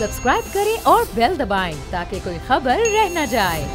Subscribe करें और bell दबाएं ताकि कोई खबर रह न जाए।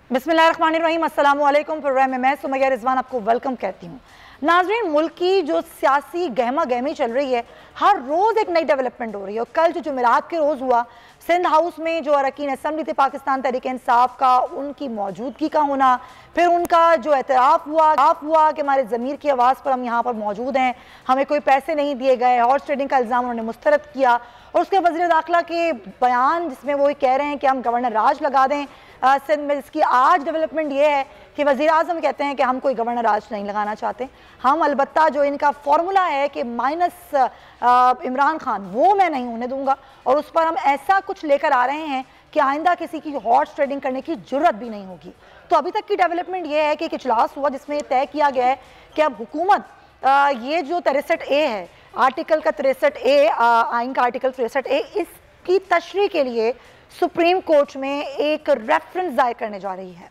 बिस्मिल्लाहिर्रहमानिर्रहीम, अस्सलाम वालेकुम। प्रोग्राम में मैं सुमैया रिजवान आपको वेलकम कहती हूँ। नाज़रीन, मुल्क की जो सियासी गहमा गहमी चल रही है, हर रोज़ एक नई डेवलपमेंट हो रही है। और कल जो जुमेरात के रोज़ हुआ, सिंध हाउस में जो अरकान असम्बली थे पाकिस्तान तहरीक इंसाफ का, उनकी मौजूदगी का होना, फिर उनका जो एतराफ़ हुआ कि हमारे ज़मीर की आवाज़ पर हम यहाँ पर मौजूद हैं, हमें कोई पैसे नहीं दिए गए, हॉर्स ट्रेडिंग का इल्ज़ाम उन्होंने मुस्तरद किया। और उसके वज़ीर दाखिला के बयान जिसमें वो कह रहे हैं कि हम गवर्नर राज लगा दें सिंध में। इसकी आज डेवलपमेंट ये है कि वज़ीर आज़म कहते हैं कि हम कोई गवर्नर राज नहीं लगाना चाहते, हम अलबत्ता जो इनका फॉर्मूला है कि माइनस इमरान खान, वो मैं नहीं होने दूंगा। और उस पर हम ऐसा कुछ लेकर आ रहे हैं कि आइंदा किसी की हॉर्स ट्रेडिंग करने की जुर्रत भी नहीं होगी। तो अभी तक की डेवलपमेंट ये है कि एक इजलास हुआ जिसमें तय किया गया है कि अब हुकूमत ये जो 63A है, आर्टिकल का 63A, आइन का आर्टिकल 63A, इसकी तशरीह के लिए सुप्रीम कोर्ट में एक रेफरेंस दायर करने जा रही है,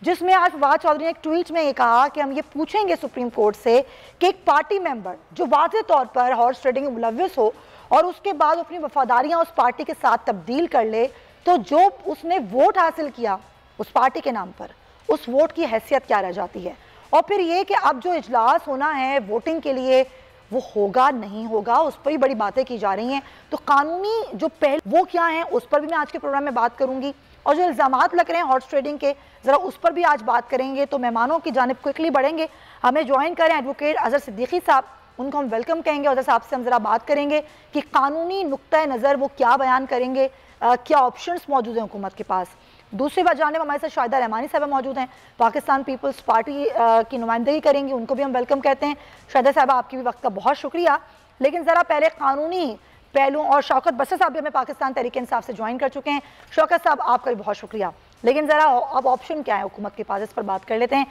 जिसमें आज फवाद चौधरी ने एक ट्वीट में ये कहा कि हम ये पूछेंगे सुप्रीम कोर्ट से कि एक पार्टी मेंबर जो वाज़ेह तौर पर हॉर्स ट्रेडिंग में मुलव्विस हो और उसके बाद अपनी वफादारियां उस पार्टी के साथ तब्दील कर ले, तो जो उसने वोट हासिल किया उस पार्टी के नाम पर, उस वोट की हैसियत क्या रह जाती है। और फिर ये कि अब जो इजलास होना है वोटिंग के लिए, वो होगा नहीं होगा, उस पर ही बड़ी बातें की जा रही हैं। तो कानूनी जो पहल वो क्या हैं, उस पर भी मैं आज के प्रोग्राम में बात करूंगी। और जो इल्ज़ामात लग रहे हैं हॉर्स ट्रेडिंग के, ज़रा उस पर भी आज बात करेंगे। तो मेहमानों की जानिब क्विकली बढ़ेंगे, हमें ज्वाइन करें एडवोकेट अजहर सिद्दीकी साहब, उनको हम वेलकम कहेंगे। अजहर साहब से हम ज़रा बात करेंगे कि कानूनी नुक्ता नज़र वो क्या बयान करेंगे, क्या ऑप्शंस मौजूद हैं हुकूमत के पास। दूसरी बात जानब हमारे साथ शाहिदा रहमानी साहब मौजूद हैं, पाकिस्तान पीपल्स पार्टी की नुमाइंदगी करेंगी, उनको भी हम वेलकम कहते हैं। शाहिदा साहब, आपकी भी वक्त का बहुत शुक्रिया। लेकिन ज़रा पहले कानूनी पहलू, और शौकत बसर साहब भी हमें पाकिस्तान तहरीक इंसाफ से ज्वाइन कर चुके हैं। शौकत साहब, आपका भी बहुत शुक्रिया। लेकिन ज़रा अब ऑप्शन क्या है हुकूमत के पास, इस पर बात कर लेते हैं।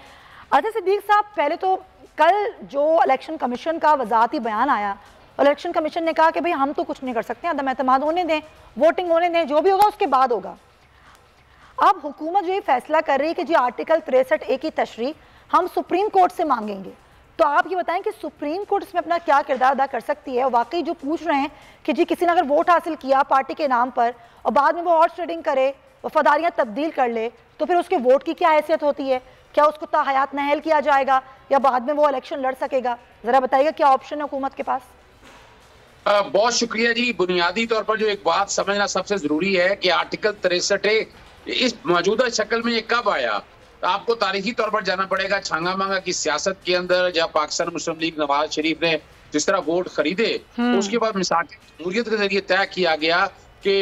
अजहर सिद्दीक साहब, पहले तो कल जो इलेक्शन कमीशन का वजाहती बयान आया, इलेक्शन कमीशन ने कहा कि भाई हम तो कुछ नहीं कर सकते, अदम एतमाद होने दें, वोटिंग होने दें, जो भी होगा उसके बाद होगा। अब हुकूमत जो ये फैसला कर रही है कि जी आर्टिकल 63A की तशरीह हम सुप्रीम कोर्ट से मांगेंगे, तो आप ये बताएं कि सुप्रीम कोर्ट इसमें अपना क्या किरदार अदा कर सकती है। वाकई जो पूछ रहे हैं कि जी किसी ने अगर वोट हासिल किया पार्टी के नाम पर और बाद में वो हॉर्स ट्रेडिंग करे, वफादारियाँ तब्दील कर ले, तो फिर उसके वोट की क्या हैसियत होती है? क्या उसको ताहयात नाअहल किया जाएगा या बाद में वो इलेक्शन लड़ सकेगा? ज़रा बताइएगा क्या ऑप्शन है हुकूमत के पास। बहुत शुक्रिया जी। बुनियादी तौर पर जो एक बात समझना सबसे जरूरी है कि आर्टिकल 63A इस मौजूदा शक्ल में ये कब आया। तो आपको तारीखी तौर पर जाना पड़ेगा छांगा मांगा की सियासत के अंदर, जब पाकिस्तान मुस्लिम लीग नवाज शरीफ ने जिस तरह वोट खरीदे, तो उसके बाद मिसाक जमहूरियत के जरिए तय किया गया कि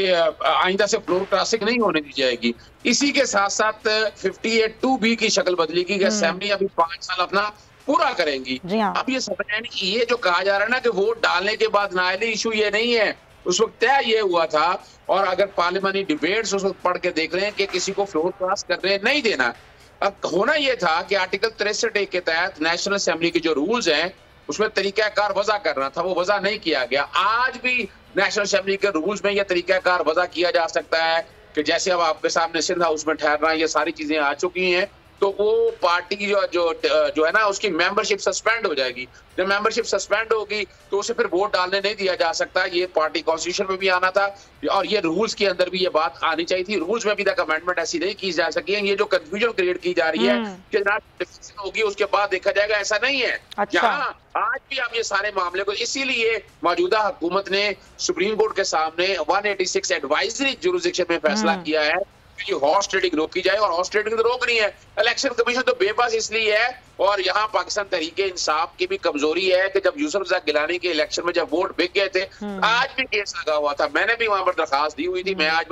आइंदा से फ्लोर क्रॉसिंग नहीं होने दी जाएगी। इसी के साथ साथ 58(2)B की शक्ल बदली की, असेंबली अभी 5 साल अपना पूरा करेंगी। अब ये समझ कि ये जो कहा जा रहा है ना कि वोट डालने के बाद नाअहली इशू ये नहीं है, उस वक्त तय ये हुआ था। और अगर पार्लियामानी डिबेट्स उस वक्त पढ़ के देख रहे हैं कि किसी को फ्लोर क्रॉस करने नहीं देना। अब होना यह था कि आर्टिकल 63A के तहत नेशनल असेंबली के जो रूल्स हैं उसमें तरीकाकार वजह करना था, वो वजह नहीं किया गया। आज भी नेशनल असेंबली के रूल्स में यह तरीकाकार वजह किया जा सकता है कि जैसे अब आपके सामने सिंध हाउस में ठहरना, ये सारी चीजें आ चुकी हैं, तो वो पार्टी जो है ना उसकी मेंबरशिप सस्पेंड हो जाएगी। जब मेंबरशिप सस्पेंड होगी तो उसे फिर वोट डालने नहीं दिया जा सकता। ये पार्टी कॉन्स्टिट्यूशन में भी आना था और ये रूल्स के अंदर भी ये बात आनी चाहिए थी। रूल्स में अभी तक अमेंडमेंट ऐसी नहीं की जा सकी है। ये जो कंफ्यूजन क्रिएट की जा रही है कि डिफिशन होगी उसके बाद देखा जाएगा, ऐसा नहीं है। यहाँ आज भी आप ये सारे मामले को, इसीलिए मौजूदा हुकूमत ने सुप्रीम कोर्ट के सामने 186 एडवाइजरी जुरिसडिक्शन में फैसला किया है कि हॉर्स ट्रेडिंग रोकी जाए। और हॉर्स ट्रेडिंग तो रोक नहीं है, इलेक्शन कमीशन तो बेबस इसलिए है। और यहाँ पाकिस्तान तहरीके इंसाफ की भी कमजोरी है कि जब यूसुफ रज़ा गिलानी के इलेक्शन में जब वोट बिक गए थे, आज भी केस लगा हुआ था, मैंने भी वहां पर दरखास्त दी हुई थी, मैं आज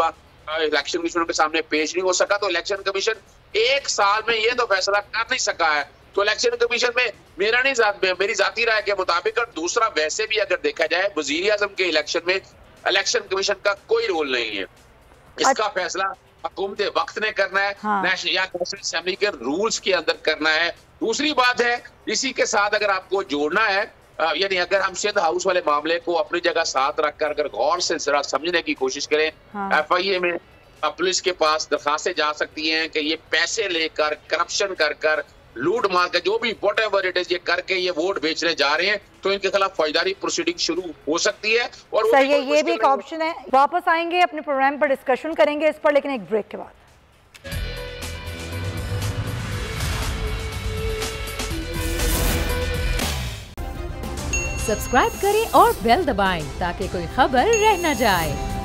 इलेक्शन कमीशन के सामने पेश नहीं हो सका। तो इलेक्शन कमीशन 1 साल में ये तो फैसला कर नहीं सका है। तो इलेक्शन कमीशन में मेरी जाती राय के मुताबिक, और दूसरा वैसे भी अगर देखा जाए वजीर आजम के इलेक्शन में इलेक्शन कमीशन का कोई रोल नहीं है। इसका फैसला हुकूमत वक्त ने करना है, नेशनल या नेशनल असेंबली के रूल्स के अंदर करना है। दूसरी बात है, इसी के साथ अगर आपको जोड़ना है, यानी अगर हम सिंध हाउस वाले मामले को अपनी जगह साथ रखकर अगर गौर से जरा समझने की कोशिश करें, FIA में पुलिस के पास दरखास्तें जा सकती हैं कि ये पैसे लेकर, करप्शन कर कर, लूट मार कर, जो भी वॉट एवर इट इज, ये करके ये वोट बेचने जा रहे हैं, तो इनके खिलाफ फौजदारी प्रोसीडिंग शुरू हो सकती है। और सही है, ये भी एक ऑप्शन है। वापस आएंगे अपने प्रोग्राम पर, डिस्कशन करेंगे इस पर, लेकिन एक ब्रेक के बाद। सब्सक्राइब करें और बेल दबाएं ताकि कोई खबर रह न जाए।